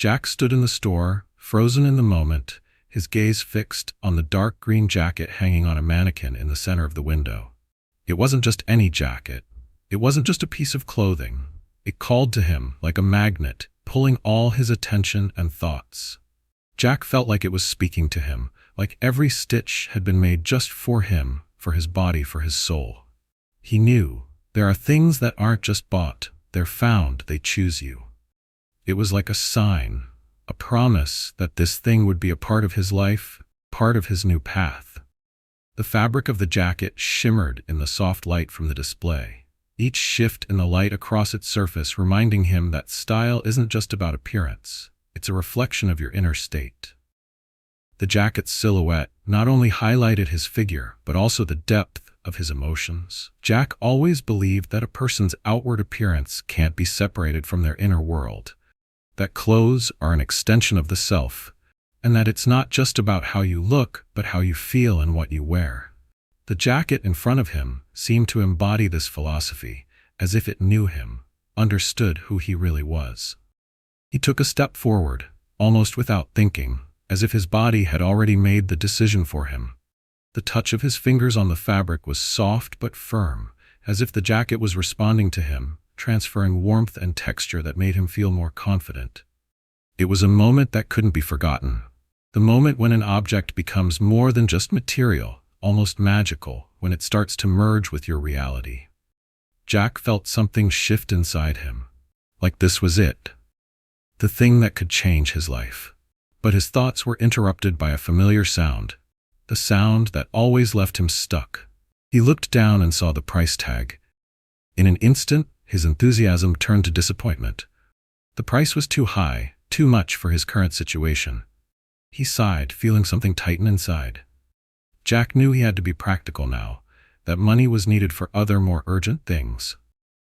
Jack stood in the store, frozen in the moment, his gaze fixed on the dark green jacket hanging on a mannequin in the center of the window. It wasn't just any jacket. It wasn't just a piece of clothing. It called to him like a magnet, pulling all his attention and thoughts. Jack felt like it was speaking to him, like every stitch had been made just for him, for his body, for his soul. He knew, there are things that aren't just bought, they're found, they choose you. It was like a sign, a promise that this thing would be a part of his life, part of his new path. The fabric of the jacket shimmered in the soft light from the display, each shift in the light across its surface reminding him that style isn't just about appearance, it's a reflection of your inner state. The jacket's silhouette not only highlighted his figure, but also the depth of his emotions. Jack always believed that a person's outward appearance can't be separated from their inner world, that clothes are an extension of the self, and that it's not just about how you look, but how you feel and what you wear. The jacket in front of him seemed to embody this philosophy, as if it knew him, understood who he really was. He took a step forward, almost without thinking, as if his body had already made the decision for him. The touch of his fingers on the fabric was soft but firm, as if the jacket was responding to him, transferring warmth and texture that made him feel more confident. It was a moment that couldn't be forgotten. The moment when an object becomes more than just material, almost magical, when it starts to merge with your reality. Jack felt something shift inside him, like this was it, the thing that could change his life. But his thoughts were interrupted by a familiar sound, the sound that always left him stuck. He looked down and saw the price tag. In an instant, his enthusiasm turned to disappointment. The price was too high, too much for his current situation. He sighed, feeling something tighten inside. Jack knew he had to be practical now, that money was needed for other more urgent things.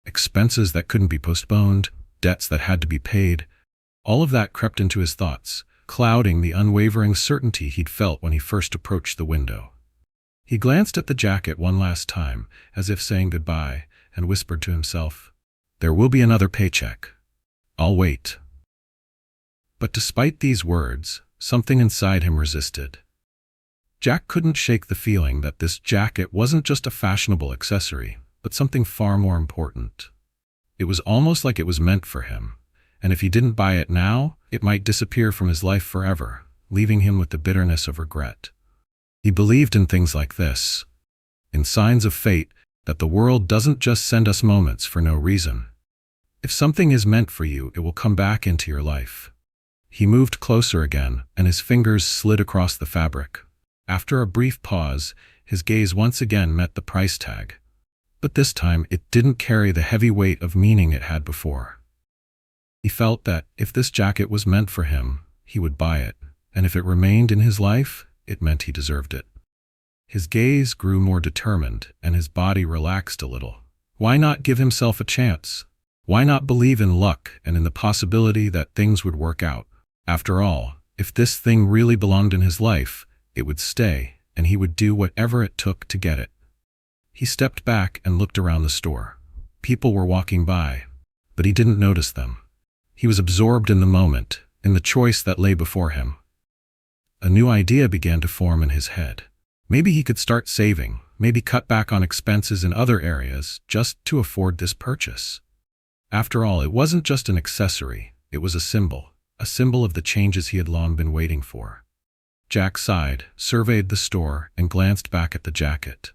Expenses that couldn't be postponed, debts that had to be paid. All of that crept into his thoughts, clouding the unwavering certainty he'd felt when he first approached the window. He glanced at the jacket one last time, as if saying goodbye, and whispered to himself, "There will be another paycheck. I'll wait." But despite these words, something inside him resisted. Jack couldn't shake the feeling that this jacket wasn't just a fashionable accessory, but something far more important. It was almost like it was meant for him, and if he didn't buy it now, it might disappear from his life forever, leaving him with the bitterness of regret. He believed in things like this, in signs of fate, that the world doesn't just send us moments for no reason. If something is meant for you, it will come back into your life. He moved closer again, and his fingers slid across the fabric. After a brief pause, his gaze once again met the price tag. But this time, it didn't carry the heavy weight of meaning it had before. He felt that if this jacket was meant for him, he would buy it, and if it remained in his life, it meant he deserved it. His gaze grew more determined, and his body relaxed a little. Why not give himself a chance? Why not believe in luck and in the possibility that things would work out? After all, if this thing really belonged in his life, it would stay, and he would do whatever it took to get it. He stepped back and looked around the store. People were walking by, but he didn't notice them. He was absorbed in the moment, in the choice that lay before him. A new idea began to form in his head. Maybe he could start saving, maybe cut back on expenses in other areas just to afford this purchase. After all, it wasn't just an accessory, it was a symbol of the changes he had long been waiting for. Jack sighed, surveyed the store, and glanced back at the jacket.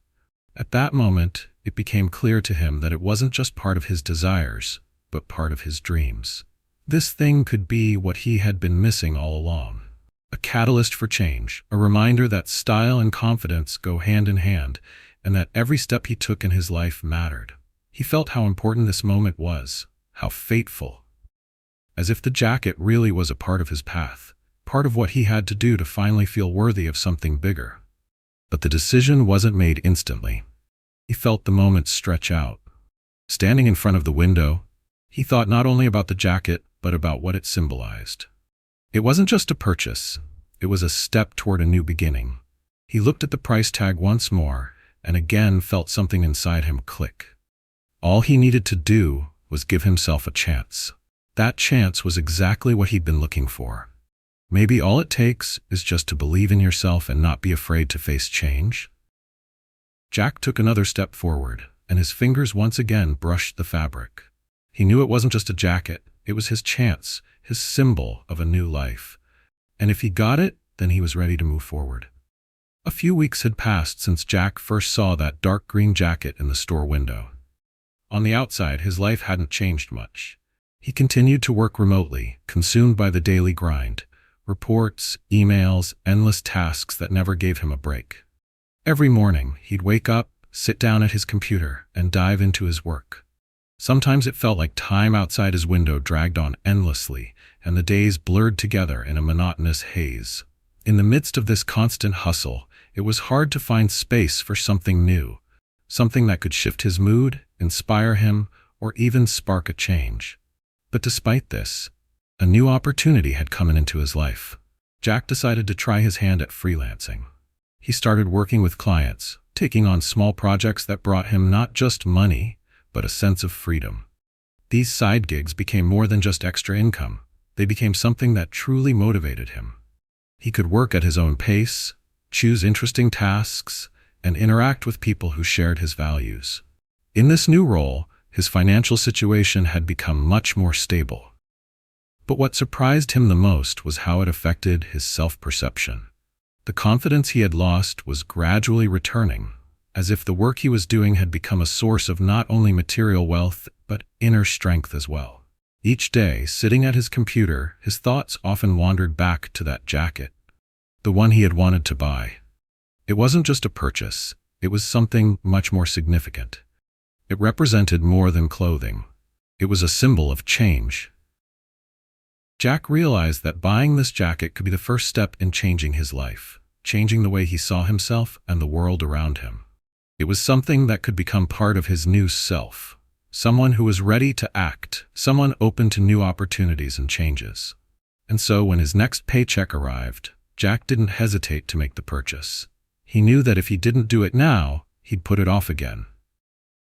At that moment, it became clear to him that it wasn't just part of his desires, but part of his dreams. This thing could be what he had been missing all along. A catalyst for change, a reminder that style and confidence go hand in hand, and that every step he took in his life mattered. He felt how important this moment was, how fateful. As if the jacket really was a part of his path, part of what he had to do to finally feel worthy of something bigger. But the decision wasn't made instantly. He felt the moment stretch out. Standing in front of the window, he thought not only about the jacket, but about what it symbolized. It wasn't just a purchase, it was a step toward a new beginning. He looked at the price tag once more, and again felt something inside him click. All he needed to do was give himself a chance. That chance was exactly what he'd been looking for. Maybe all it takes is just to believe in yourself and not be afraid to face change. Jack took another step forward, and his fingers once again brushed the fabric. He knew it wasn't just a jacket, it was his chance, his symbol of a new life. And if he got it, then he was ready to move forward. A few weeks had passed since Jack first saw that dark green jacket in the store window. On the outside, his life hadn't changed much. He continued to work remotely, consumed by the daily grind. Reports, emails, endless tasks that never gave him a break. Every morning, he'd wake up, sit down at his computer, and dive into his work. Sometimes it felt like time outside his window dragged on endlessly, and the days blurred together in a monotonous haze. In the midst of this constant hustle, it was hard to find space for something new, something that could shift his mood, inspire him, or even spark a change. But despite this, a new opportunity had come into his life. Jack decided to try his hand at freelancing. He started working with clients, taking on small projects that brought him not just money, but a sense of freedom. These side gigs became more than just extra income. They became something that truly motivated him. He could work at his own pace, choose interesting tasks, and interact with people who shared his values. In this new role, his financial situation had become much more stable. But what surprised him the most was how it affected his self-perception. The confidence he had lost was gradually returning, as if the work he was doing had become a source of not only material wealth, but inner strength as well. Each day, sitting at his computer, his thoughts often wandered back to that jacket, the one he had wanted to buy. It wasn't just a purchase, it was something much more significant. It represented more than clothing. It was a symbol of change. Jack realized that buying this jacket could be the first step in changing his life, changing the way he saw himself and the world around him. It was something that could become part of his new self, someone who was ready to act, someone open to new opportunities and changes. And so when his next paycheck arrived, Jack didn't hesitate to make the purchase. He knew that if he didn't do it now, he'd put it off again.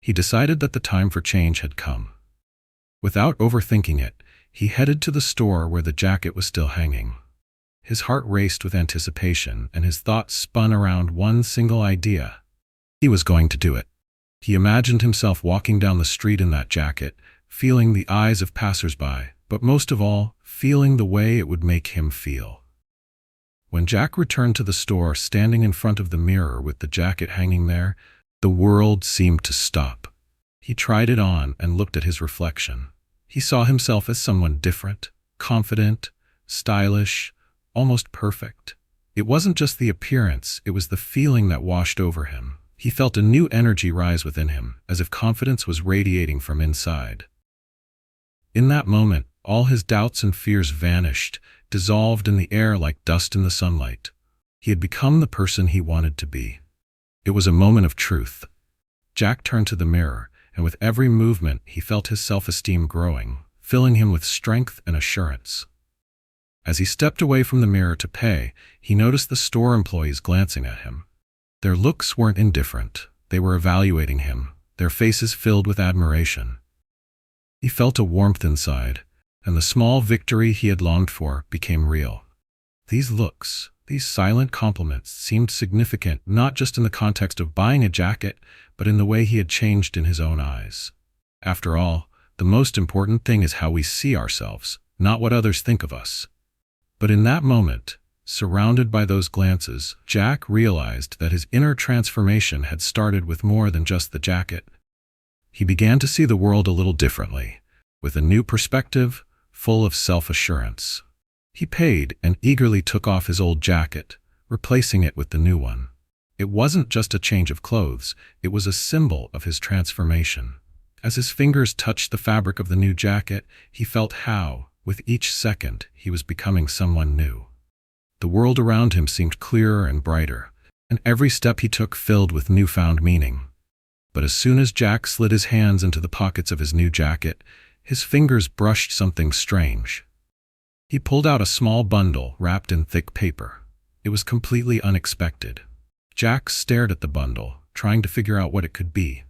He decided that the time for change had come. Without overthinking it, he headed to the store where the jacket was still hanging. His heart raced with anticipation, and his thoughts spun around one single idea. He was going to do it. He imagined himself walking down the street in that jacket, feeling the eyes of passers-by, but most of all, feeling the way it would make him feel. When Jack returned to the store, standing in front of the mirror with the jacket hanging there, the world seemed to stop. He tried it on and looked at his reflection. He saw himself as someone different, confident, stylish, almost perfect. It wasn't just the appearance, it was the feeling that washed over him. He felt a new energy rise within him, as if confidence was radiating from inside. In that moment, all his doubts and fears vanished, dissolved in the air like dust in the sunlight. He had become the person he wanted to be. It was a moment of truth. Jack turned to the mirror, and with every movement he felt his self-esteem growing, filling him with strength and assurance. As he stepped away from the mirror to pay, he noticed the store employees glancing at him. Their looks weren't indifferent. They were evaluating him, their faces filled with admiration. He felt a warmth inside, and the small victory he had longed for became real. These looks, these silent compliments, seemed significant not just in the context of buying a jacket, but in the way he had changed in his own eyes. After all, the most important thing is how we see ourselves, not what others think of us. But in that moment, surrounded by those glances, Jack realized that his inner transformation had started with more than just the jacket. He began to see the world a little differently, with a new perspective, full of self-assurance. He paid and eagerly took off his old jacket, replacing it with the new one. It wasn't just a change of clothes, it was a symbol of his transformation. As his fingers touched the fabric of the new jacket, he felt how, with each second, he was becoming someone new. The world around him seemed clearer and brighter, and every step he took filled with newfound meaning. But as soon as Jack slid his hands into the pockets of his new jacket, his fingers brushed something strange. He pulled out a small bundle wrapped in thick paper. It was completely unexpected. Jack stared at the bundle, trying to figure out what it could be.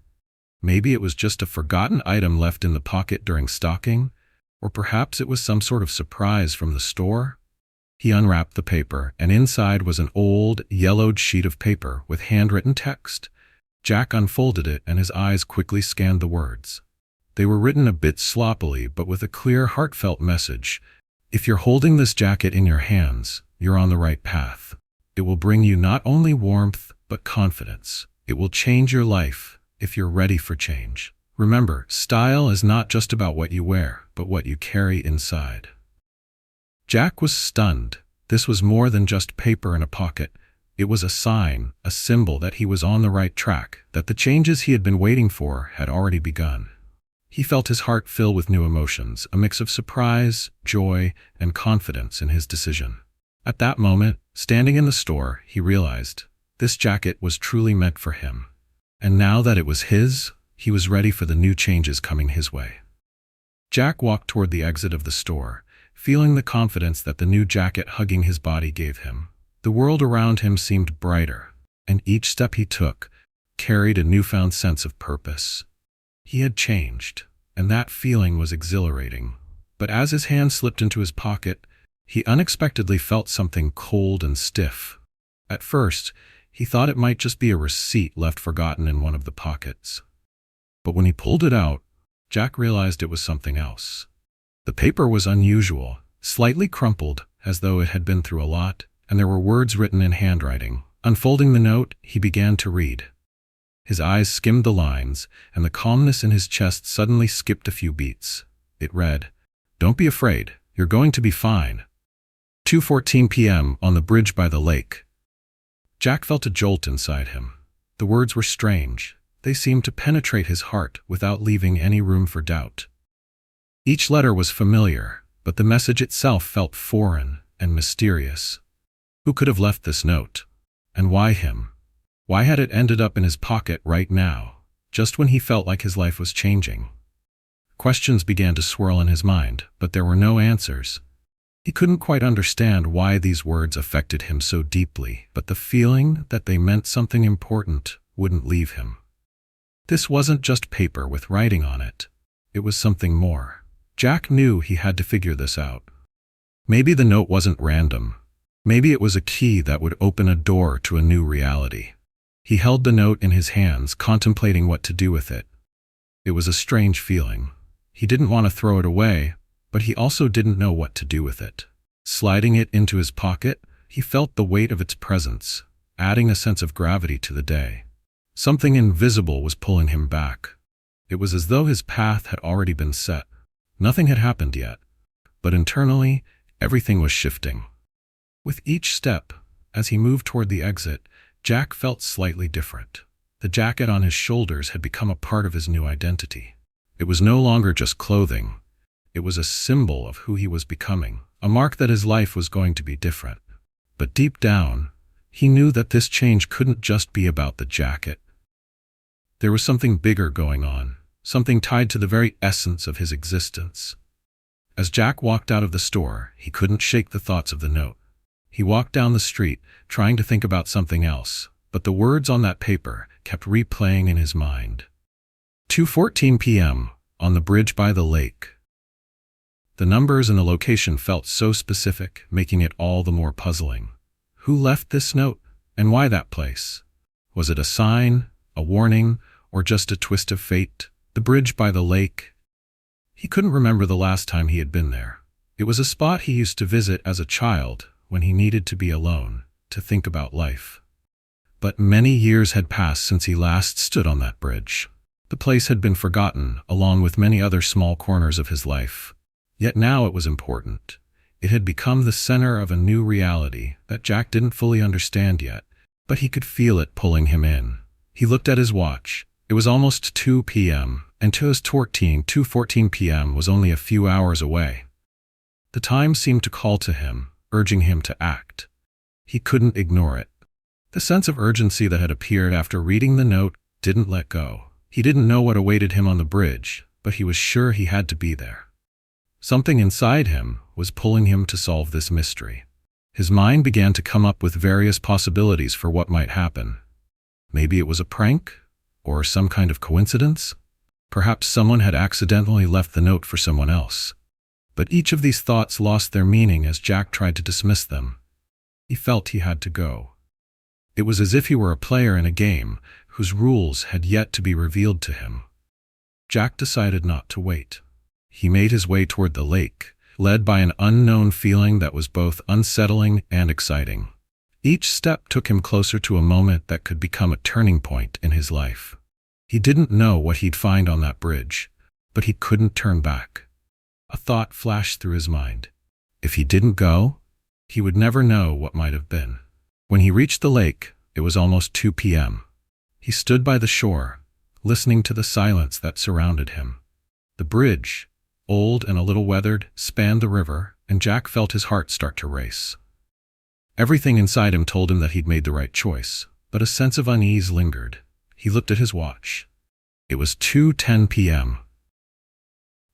Maybe it was just a forgotten item left in the pocket during stocking, Or perhaps it was some sort of surprise from the store? He unwrapped the paper, and inside was an old, yellowed sheet of paper with handwritten text. Jack unfolded it, and his eyes quickly scanned the words. They were written a bit sloppily, but with a clear, heartfelt message. If you're holding this jacket in your hands, you're on the right path. It will bring you not only warmth, but confidence. It will change your life if you're ready for change. Remember, style is not just about what you wear, but what you carry inside. Jack was stunned. This was more than just paper in a pocket. It was a sign, a symbol that he was on the right track, that the changes he had been waiting for had already begun. He felt his heart fill with new emotions, a mix of surprise, joy, and confidence in his decision. At that moment, standing in the store, he realized this jacket was truly meant for him. And now that it was his, he was ready for the new changes coming his way. Jack walked toward the exit of the store, feeling the confidence that the new jacket hugging his body gave him. The world around him seemed brighter, and each step he took carried a newfound sense of purpose. He had changed, and that feeling was exhilarating. But as his hand slipped into his pocket, he unexpectedly felt something cold and stiff. At first, he thought it might just be a receipt left forgotten in one of the pockets. But when he pulled it out, Jack realized it was something else. The paper was unusual, slightly crumpled, as though it had been through a lot, and there were words written in handwriting. Unfolding the note, he began to read. His eyes skimmed the lines, and the calmness in his chest suddenly skipped a few beats. It read, "Don't be afraid, you're going to be fine. 2:14 p.m. on the bridge by the lake." Jack felt a jolt inside him. The words were strange. They seemed to penetrate his heart without leaving any room for doubt. Each letter was familiar, but the message itself felt foreign and mysterious. Who could have left this note? And why him? Why had it ended up in his pocket right now, just when he felt like his life was changing? Questions began to swirl in his mind, but there were no answers. He couldn't quite understand why these words affected him so deeply, but the feeling that they meant something important wouldn't leave him. This wasn't just paper with writing on it. It was something more. Jack knew he had to figure this out. Maybe the note wasn't random. Maybe it was a key that would open a door to a new reality. He held the note in his hands, contemplating what to do with it. It was a strange feeling. He didn't want to throw it away, but he also didn't know what to do with it. Sliding it into his pocket, he felt the weight of its presence, adding a sense of gravity to the day. Something invisible was pulling him back. It was as though his path had already been set. Nothing had happened yet, but internally, everything was shifting. With each step, as he moved toward the exit, Jack felt slightly different. The jacket on his shoulders had become a part of his new identity. It was no longer just clothing. It was a symbol of who he was becoming, a mark that his life was going to be different. But deep down, he knew that this change couldn't just be about the jacket. There was something bigger going on, something tied to the very essence of his existence. As Jack walked out of the store, he couldn't shake the thoughts of the note. He walked down the street, trying to think about something else, but the words on that paper kept replaying in his mind. 2:14 p.m. on the bridge by the lake. The numbers and the location felt so specific, making it all the more puzzling. Who left this note, and why that place? Was it a sign, a warning, or just a twist of fate? The bridge by the lake. He couldn't remember the last time he had been there. It was a spot he used to visit as a child when he needed to be alone, to think about life. But many years had passed since he last stood on that bridge. The place had been forgotten, along with many other small corners of his life. Yet now it was important. It had become the center of a new reality that Jack didn't fully understand yet, but he could feel it pulling him in. He looked at his watch. It was almost 2 p.m., and 2:14 p.m. was only a few hours away. The time seemed to call to him, urging him to act. He couldn't ignore it. The sense of urgency that had appeared after reading the note didn't let go. He didn't know what awaited him on the bridge, but he was sure he had to be there. Something inside him was pulling him to solve this mystery. His mind began to come up with various possibilities for what might happen. Maybe it was a prank, or some kind of coincidence. Perhaps someone had accidentally left the note for someone else. But each of these thoughts lost their meaning as Jack tried to dismiss them. He felt he had to go. It was as if he were a player in a game whose rules had yet to be revealed to him. Jack decided not to wait. He made his way toward the lake, led by an unknown feeling that was both unsettling and exciting. Each step took him closer to a moment that could become a turning point in his life. He didn't know what he'd find on that bridge, but he couldn't turn back. A thought flashed through his mind. If he didn't go, he would never know what might have been. When he reached the lake, it was almost 2 p.m. He stood by the shore, listening to the silence that surrounded him. The bridge, old and a little weathered, spanned the river, and Jack felt his heart start to race. Everything inside him told him that he'd made the right choice, but a sense of unease lingered. He looked at his watch. It was 2:10 p.m.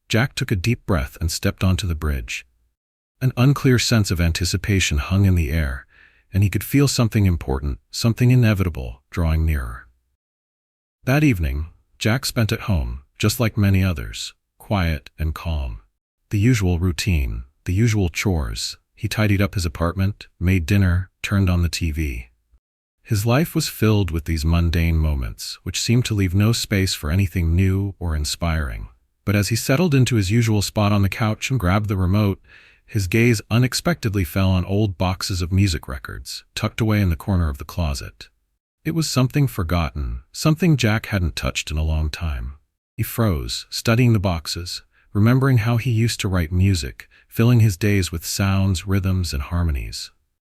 Jack took a deep breath and stepped onto the bridge. An unclear sense of anticipation hung in the air, and he could feel something important, something inevitable, drawing nearer. That evening, Jack spent at home, just like many others, quiet and calm. The usual routine, the usual chores. He tidied up his apartment, made dinner, turned on the TV. His life was filled with these mundane moments, which seemed to leave no space for anything new or inspiring. But as he settled into his usual spot on the couch and grabbed the remote, his gaze unexpectedly fell on old boxes of music records, tucked away in the corner of the closet. It was something forgotten, something Jack hadn't touched in a long time. He froze, studying the boxes, remembering how he used to write music, filling his days with sounds, rhythms, and harmonies.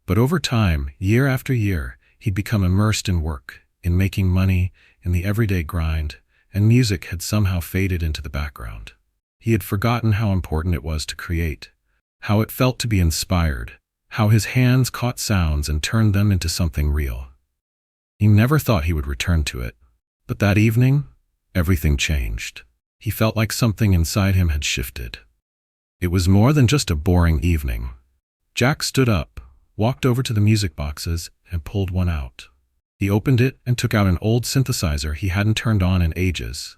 But over time, year after year, he'd become immersed in work, in making money, in the everyday grind, and music had somehow faded into the background. He had forgotten how important it was to create, how it felt to be inspired, how his hands caught sounds and turned them into something real. He never thought he would return to it. But that evening, everything changed. He felt like something inside him had shifted. It was more than just a boring evening. Jack stood up, walked over to the music boxes, and pulled one out. He opened it and took out an old synthesizer he hadn't turned on in ages.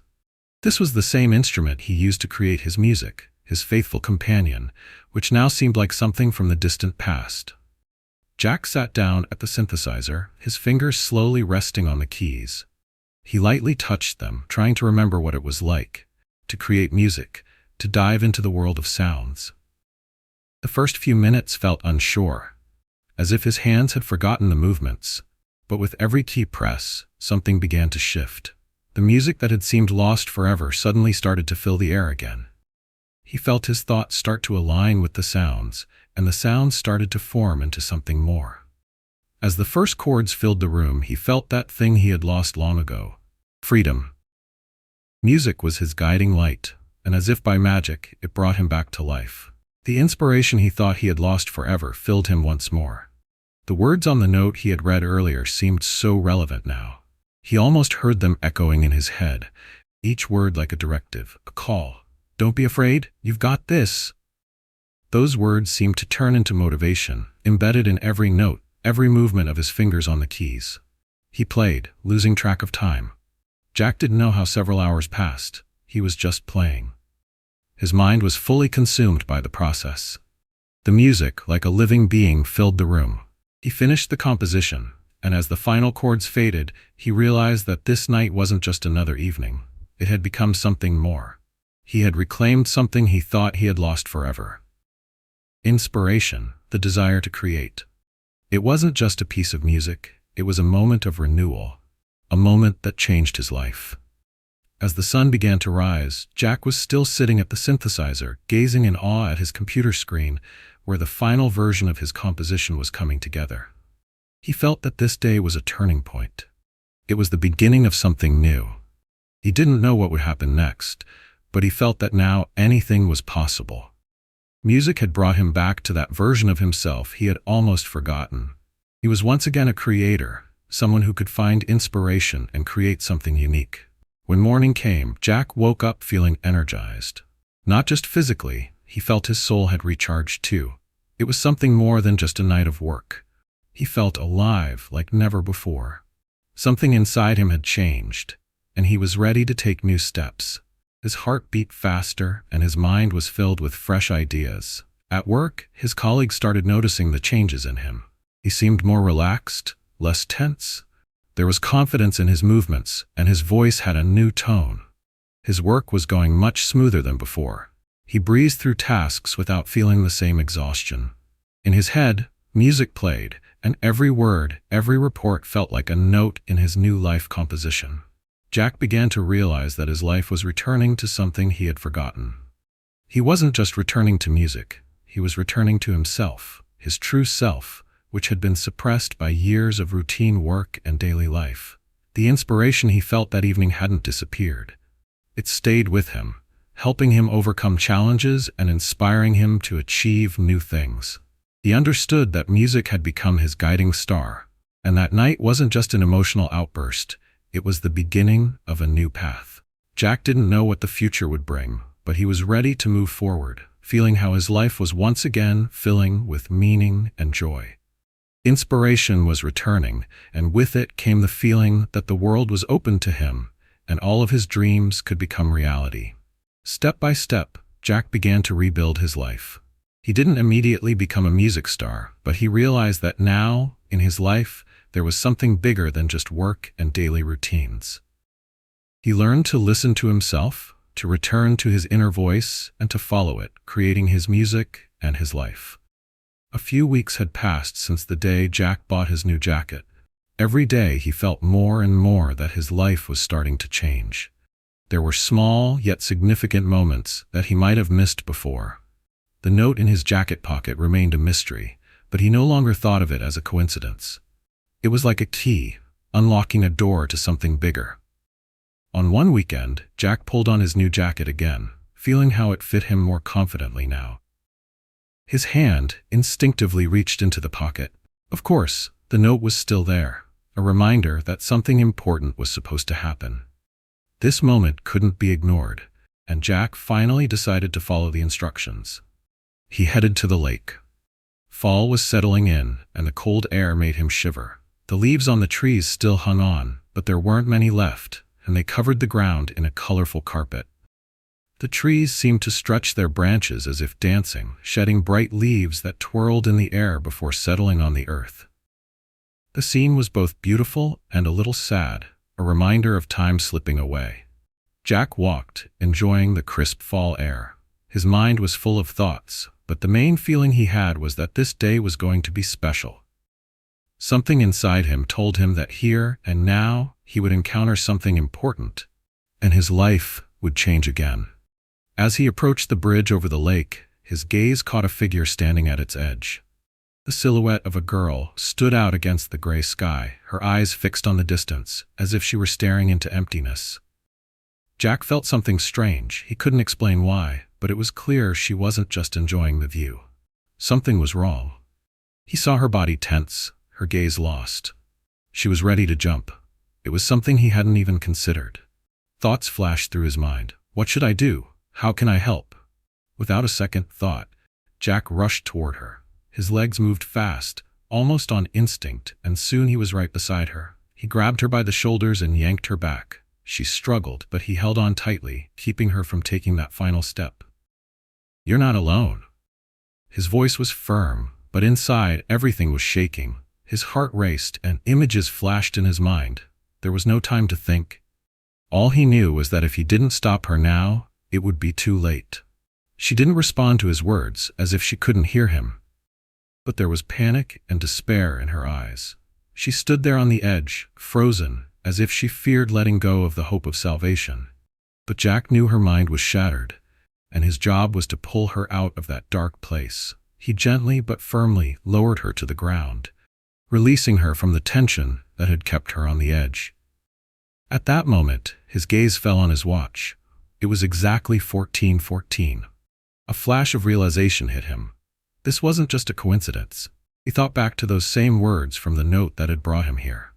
This was the same instrument he used to create his music, his faithful companion, which now seemed like something from the distant past. Jack sat down at the synthesizer, his fingers slowly resting on the keys. He lightly touched them, trying to remember what it was like to create music, to dive into the world of sounds. The first few minutes felt unsure, as if his hands had forgotten the movements. But with every key press, something began to shift. The music that had seemed lost forever suddenly started to fill the air again. He felt his thoughts start to align with the sounds, and the sounds started to form into something more. As the first chords filled the room, he felt that thing he had lost long ago: freedom. Music was his guiding light, and as if by magic, it brought him back to life. The inspiration he thought he had lost forever filled him once more. The words on the note he had read earlier seemed so relevant now. He almost heard them echoing in his head, each word like a directive, a call. "Don't be afraid, you've got this." Those words seemed to turn into motivation, embedded in every note, every movement of his fingers on the keys. He played, losing track of time. Jack didn't know how several hours passed. He was just playing. His mind was fully consumed by the process. The music, like a living being, filled the room. He finished the composition, and as the final chords faded, he realized that this night wasn't just another evening. It had become something more. He had reclaimed something he thought he had lost forever. Inspiration, the desire to create. It wasn't just a piece of music, it was a moment of renewal, a moment that changed his life. As the sun began to rise, Jack was still sitting at the synthesizer, gazing in awe at his computer screen, where the final version of his composition was coming together. He felt that this day was a turning point. It was the beginning of something new. He didn't know what would happen next, but he felt that now anything was possible. Music had brought him back to that version of himself he had almost forgotten. He was once again a creator, someone who could find inspiration and create something unique. When morning came, Jack woke up feeling energized. Not just physically, he felt his soul had recharged too. It was something more than just a night of work. He felt alive like never before. Something inside him had changed, and he was ready to take new steps. His heart beat faster, and his mind was filled with fresh ideas. At work, his colleagues started noticing the changes in him. He seemed more relaxed, less tense. There was confidence in his movements, and his voice had a new tone. His work was going much smoother than before. He breezed through tasks without feeling the same exhaustion. In his head, music played, and every word, every report felt like a note in his new life composition. Jack began to realize that his life was returning to something he had forgotten. He wasn't just returning to music, he was returning to himself, his true self, which had been suppressed by years of routine work and daily life. The inspiration he felt that evening hadn't disappeared. It stayed with him, helping him overcome challenges and inspiring him to achieve new things. He understood that music had become his guiding star, and that night wasn't just an emotional outburst, it was the beginning of a new path. Jack didn't know what the future would bring, but he was ready to move forward, feeling how his life was once again filling with meaning and joy. Inspiration was returning, and with it came the feeling that the world was open to him, and all of his dreams could become reality. Step by step, Jack began to rebuild his life. He didn't immediately become a music star, but he realized that now, in his life, there was something bigger than just work and daily routines. He learned to listen to himself, to return to his inner voice, and to follow it, creating his music and his life. A few weeks had passed since the day Jack bought his new jacket. Every day he felt more and more that his life was starting to change. There were small yet significant moments that he might have missed before. The note in his jacket pocket remained a mystery, but he no longer thought of it as a coincidence. It was like a key, unlocking a door to something bigger. On one weekend, Jack pulled on his new jacket again, feeling how it fit him more confidently now. His hand instinctively reached into the pocket. Of course, the note was still there, a reminder that something important was supposed to happen. This moment couldn't be ignored, and Jack finally decided to follow the instructions. He headed to the lake. Fall was settling in, and the cold air made him shiver. The leaves on the trees still hung on, but there weren't many left, and they covered the ground in a colorful carpet. The trees seemed to stretch their branches as if dancing, shedding bright leaves that twirled in the air before settling on the earth. The scene was both beautiful and a little sad, a reminder of time slipping away. Jack walked, enjoying the crisp fall air. His mind was full of thoughts, but the main feeling he had was that this day was going to be special. Something inside him told him that here and now he would encounter something important, and his life would change again. As he approached the bridge over the lake, his gaze caught a figure standing at its edge. The silhouette of a girl stood out against the gray sky, her eyes fixed on the distance, as if she were staring into emptiness. Jack felt something strange. He couldn't explain why, but it was clear she wasn't just enjoying the view. Something was wrong. He saw her body tense, her gaze lost. She was ready to jump. It was something he hadn't even considered. Thoughts flashed through his mind. What should I do? How can I help? Without a second thought, Jack rushed toward her. His legs moved fast, almost on instinct, and soon he was right beside her. He grabbed her by the shoulders and yanked her back. She struggled, but he held on tightly, keeping her from taking that final step. "You're not alone." His voice was firm, but inside everything was shaking. His heart raced and images flashed in his mind. There was no time to think. All he knew was that if he didn't stop her now, it would be too late. She didn't respond to his words, as if she couldn't hear him. But there was panic and despair in her eyes. She stood there on the edge, frozen, as if she feared letting go of the hope of salvation. But Jack knew her mind was shattered, and his job was to pull her out of that dark place. He gently but firmly lowered her to the ground, releasing her from the tension that had kept her on the edge. At that moment, his gaze fell on his watch. It was exactly 14:14. A flash of realization hit him. This wasn't just a coincidence. He thought back to those same words from the note that had brought him here.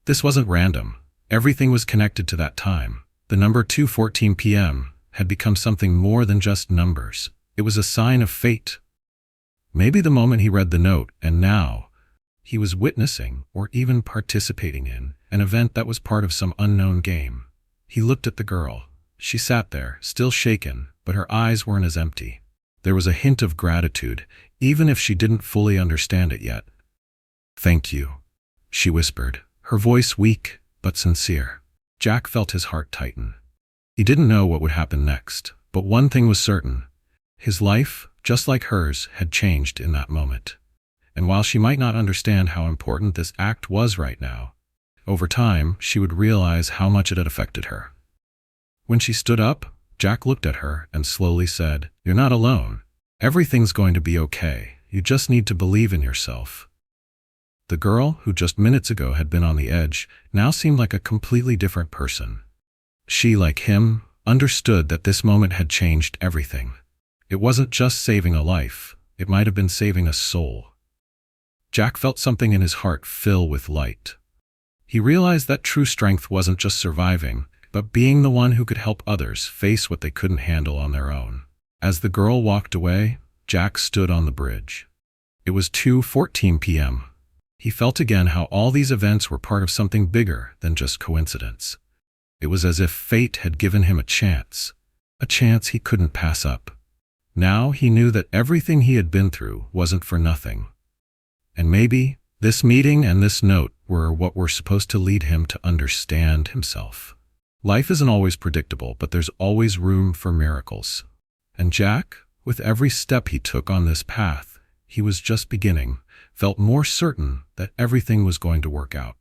This wasn't random. Everything was connected to that time. The number 2:14 p.m. had become something more than just numbers. It was a sign of fate. Maybe the moment he read the note, and now, he was witnessing, or even participating in, an event that was part of some unknown game. He looked at the girl. She sat there, still shaken, but her eyes weren't as empty. There was a hint of gratitude, even if she didn't fully understand it yet. "Thank you," she whispered, her voice weak but sincere. Jack felt his heart tighten. He didn't know what would happen next, but one thing was certain. His life, just like hers, had changed in that moment. And while she might not understand how important this act was right now, over time she would realize how much it had affected her. When she stood up, Jack looked at her and slowly said, "You're not alone. Everything's going to be okay. You just need to believe in yourself." The girl, who just minutes ago had been on the edge, now seemed like a completely different person. She, like him, understood that this moment had changed everything. It wasn't just saving a life, it might have been saving a soul. Jack felt something in his heart fill with light. He realized that true strength wasn't just surviving, but being the one who could help others face what they couldn't handle on their own. As the girl walked away, Jack stood on the bridge. It was 2:14 p.m. He felt again how all these events were part of something bigger than just coincidence. It was as if fate had given him a chance he couldn't pass up. Now he knew that everything he had been through wasn't for nothing. And maybe this meeting and this note were what were supposed to lead him to understand himself. Life isn't always predictable, but there's always room for miracles. And Jack, with every step he took on this path, he was just beginning, felt more certain that everything was going to work out.